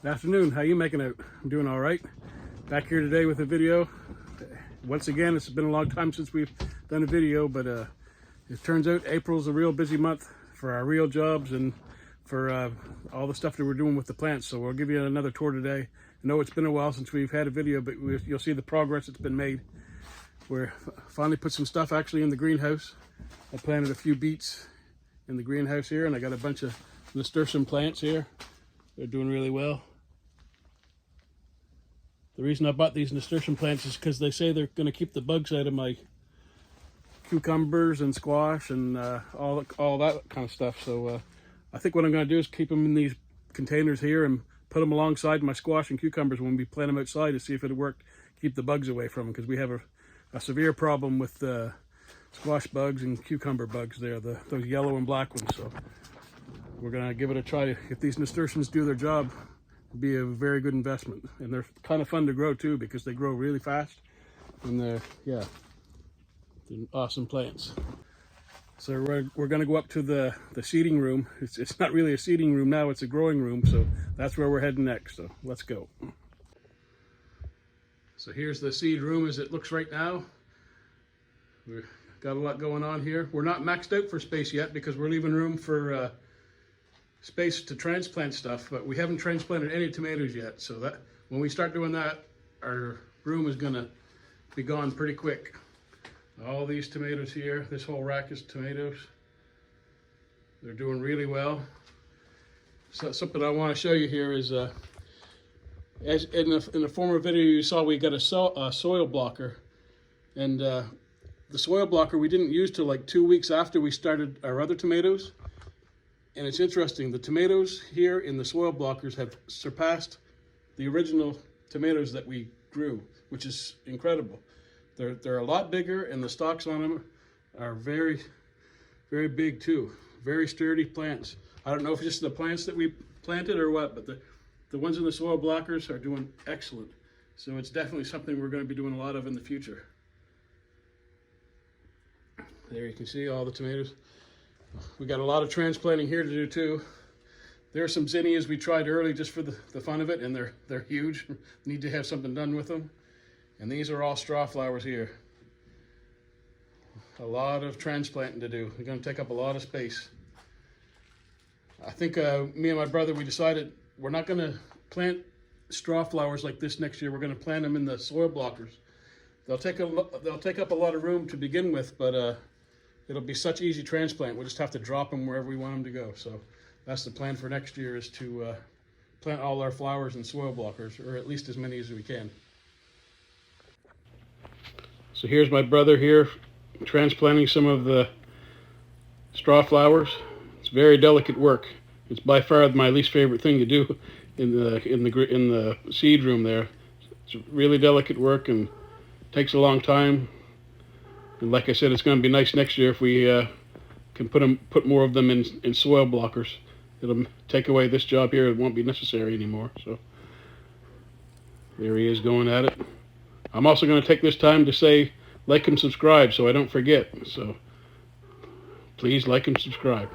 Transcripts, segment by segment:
Good afternoon. How you making out? I'm doing all right. Back here today with a video. Once again, it's been a long time since we've done a video, but it turns out April's a real busy month for our real jobs and for all the stuff that we're doing with the plants. So we'll give you another tour today. I know it's been a while since we've had a video, but you'll see the progress that's been made. We're finally put some stuff actually in the greenhouse. I planted a few beets in the greenhouse here, and I got a bunch of nasturtium plants here. They're doing really well. The reason I bought these nasturtium plants is because they say they're going to keep the bugs out of my cucumbers and squash and all that kind of stuff. So I think what I'm going to do is keep them in these containers here and put them alongside my squash and cucumbers when we plant them outside to see if it'll work, keep the bugs away from them, because we have a severe problem with squash bugs and cucumber bugs there, those yellow and black ones. So we're going to give it a try. If these nasturtiums do their job, be a very good investment, and they're kind of fun to grow too because they grow really fast, and they're awesome plants. So we're going to go up to the seeding room. It's not really a seeding room now, it's a growing room, so that's where we're heading next. So let's go. So here's the seed room as it looks right now. We've got a lot going on here. We're not maxed out for space yet because we're leaving room for space to transplant stuff, but we haven't transplanted any tomatoes yet. So that when we start doing that, our room is gonna be gone pretty quick. All these tomatoes here, this whole rack is tomatoes. They're doing really well. So something I want to show you here is, as in the former video you saw, we got a soil blocker, and the soil blocker we didn't use till like 2 weeks after we started our other tomatoes. And it's interesting, the tomatoes here in the soil blockers have surpassed the original tomatoes that we grew, which is incredible. They're a lot bigger, and the stalks on them are very, very big too. Very sturdy plants. I don't know if it's just the plants that we planted or what, but the ones in the soil blockers are doing excellent. So it's definitely something we're going to be doing a lot of in the future. There you can see all the tomatoes. We got a lot of transplanting here to do too. There are some zinnias we tried early just for the fun of it, and they're huge. Need to have something done with them. And these are all straw flowers here. A lot of transplanting to do. They're going to take up a lot of space. I think me and my brother, we decided we're not going to plant straw flowers like this next year. We're going to plant them in the soil blockers. They'll take up a lot of room to begin with, but it'll be such easy transplant. We'll just have to drop them wherever we want them to go. So that's the plan for next year, is to plant all our flowers in soil blockers, or at least as many as we can. So here's my brother here transplanting some of the straw flowers. It's very delicate work. It's by far my least favorite thing to do in the seed room there. It's really delicate work and takes a long time. And like I said, it's going to be nice next year if we can put more of them in soil blockers. It'll take away this job here. It won't be necessary anymore. So there he is going at it. I'm also going to take this time to say like and subscribe so I don't forget. So please like and subscribe.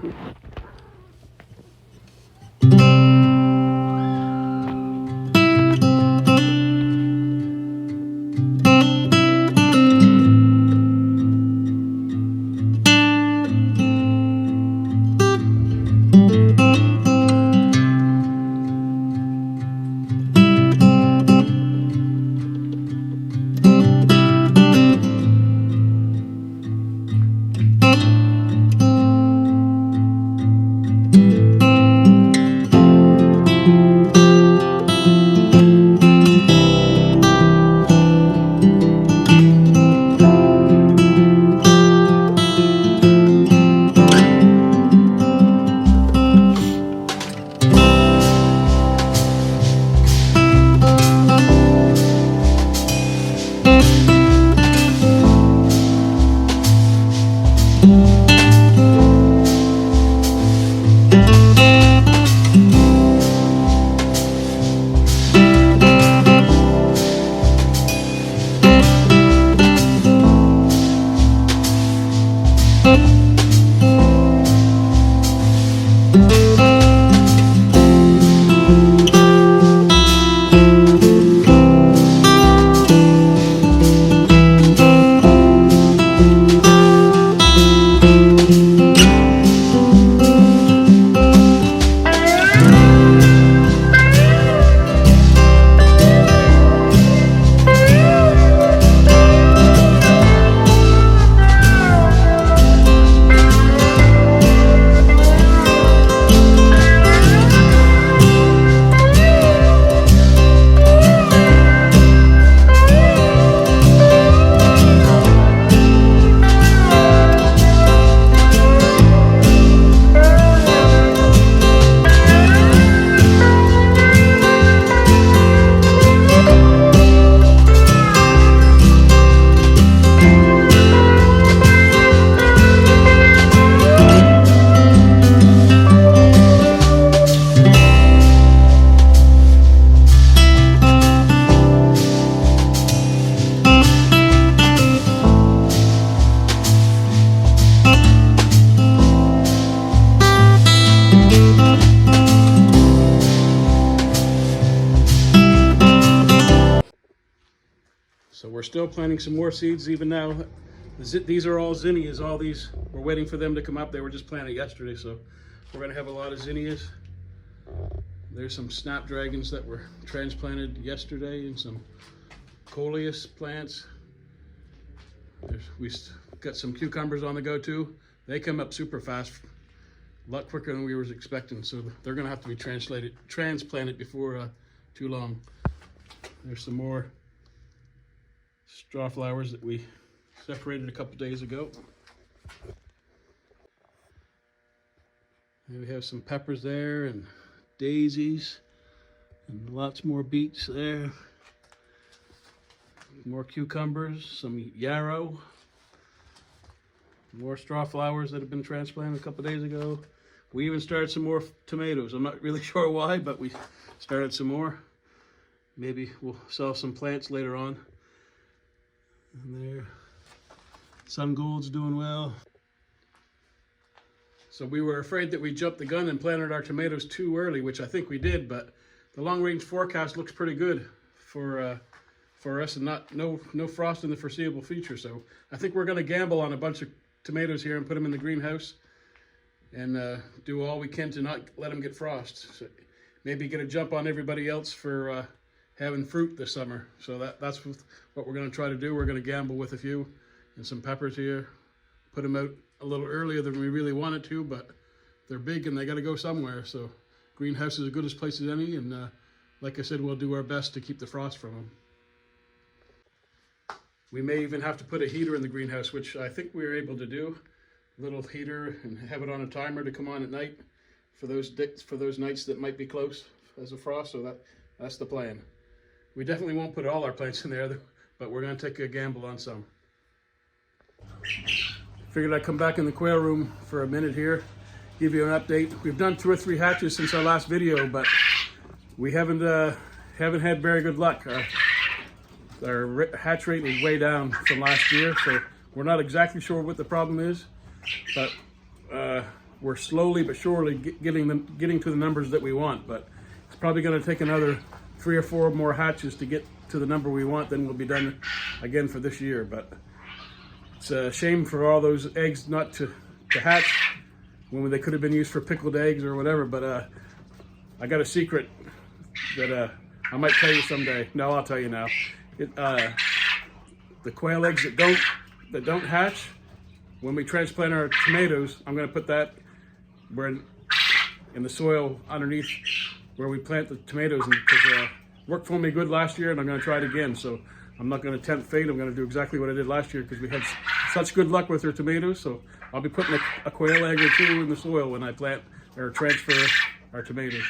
we're still planting some more seeds even now. These are all zinnias. All these, we're waiting for them to come up. They were just planted yesterday, so we're gonna have a lot of zinnias. There's some snapdragons that were transplanted yesterday and some coleus plants. We got some cucumbers on the go too. They come up super fast, a lot quicker than we were expecting, so they're gonna have to be transplanted before too long. There's some more straw flowers that we separated a couple days ago. And we have some peppers there and daisies and lots more beets there. More cucumbers, some yarrow, more straw flowers that have been transplanted a couple days ago. We even started some more tomatoes. I'm not really sure why, but we started some more. Maybe we'll sell some plants later on. And there, sun gold's doing well. So we were afraid that we jumped the gun and planted our tomatoes too early, which I think we did, but the long-range forecast looks pretty good for us, and no frost in the foreseeable future. So I think we're going to gamble on a bunch of tomatoes here and put them in the greenhouse and do all we can to not let them get frost. So maybe get a jump on everybody else for having fruit this summer. So that's what we're going to try to do. We're going to gamble with a few and some peppers here, put them out a little earlier than we really wanted to, but they're big and they got to go somewhere. So greenhouse is as good a place as any, and like I said, we'll do our best to keep the frost from them. We may even have to put a heater in the greenhouse, which I think we were able to do. A little heater, and have it on a timer to come on at night for those nights that might be close as a frost. So that's the plan. We definitely won't put all our plants in there, but we're going to take a gamble on some. Figured I'd come back in the quail room for a minute here, give you an update. We've done 2 or 3 hatches since our last video, but we haven't had very good luck. Our hatch rate is way down from last year, so we're not exactly sure what the problem is, but we're slowly but surely getting to the numbers that we want. But it's probably going to take another 3 or 4 more hatches to get to the number we want. Then we'll be done again for this year. But it's a shame for all those eggs not to hatch when they could have been used for pickled eggs or whatever. But I got a secret that I might tell you someday. No, I'll tell you now. The quail eggs that don't hatch, when we transplant our tomatoes, I'm going to put that in the soil underneath where we plant the tomatoes, because it worked for me good last year, and I'm going to try it again. So I'm not going to tempt fate. I'm going to do exactly what I did last year, because we had such good luck with our tomatoes. So I'll be putting a quail egg or 2 in the soil when I plant or transfer our tomatoes.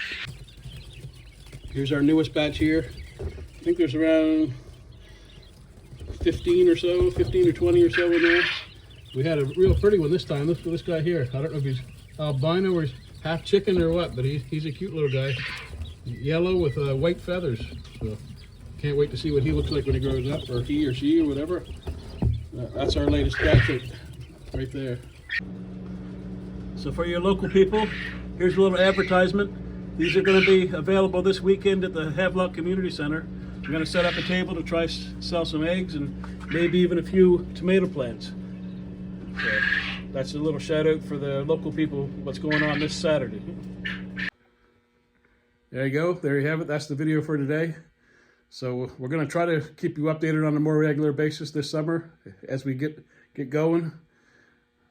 Here's our newest batch here. I think there's around 15 or 20 or so in there. We had a real pretty one this time. Look at this guy here. I don't know if he's albino or he's half chicken or what, but he's a cute little guy. Yellow with white feathers. So can't wait to see what he looks like when he grows up, or he or she or whatever. That's our latest batch right there. So for your local people, here's a little advertisement. These are going to be available this weekend at the Havelock Community Center. I'm going to set up a table to try sell some eggs and maybe even a few tomato plants. So that's a little shout out for the local people, what's going on this Saturday. There you go. There you have it. That's the video for today. So we're going to try to keep you updated on a more regular basis this summer as we get going.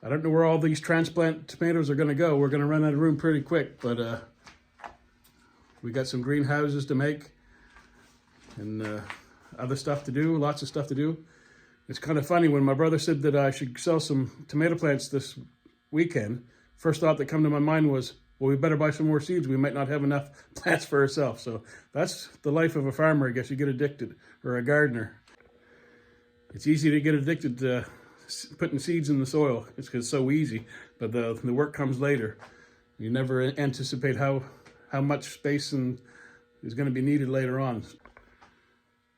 I don't know where all these transplant tomatoes are going to go. We're going to run out of room pretty quick, but we got some greenhouses to make and other stuff to do, lots of stuff to do. It's kind of funny, when my brother said that I should sell some tomato plants this weekend, first thought that came to my mind was, well, we better buy some more seeds. We might not have enough plants for ourselves. So that's the life of a farmer. I guess you get addicted, or a gardener. It's easy to get addicted to putting seeds in the soil. It's so easy, but the work comes later. You never anticipate how much space is going to be needed later on.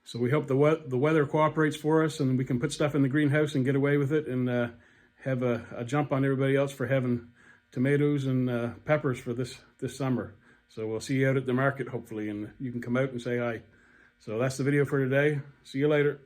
So we hope the weather cooperates for us, and we can put stuff in the greenhouse and get away with it, and have a jump on everybody else for having tomatoes and peppers for this summer. So we'll see you out at the market, hopefully, and you can come out and say hi. So that's the video for today. See you later.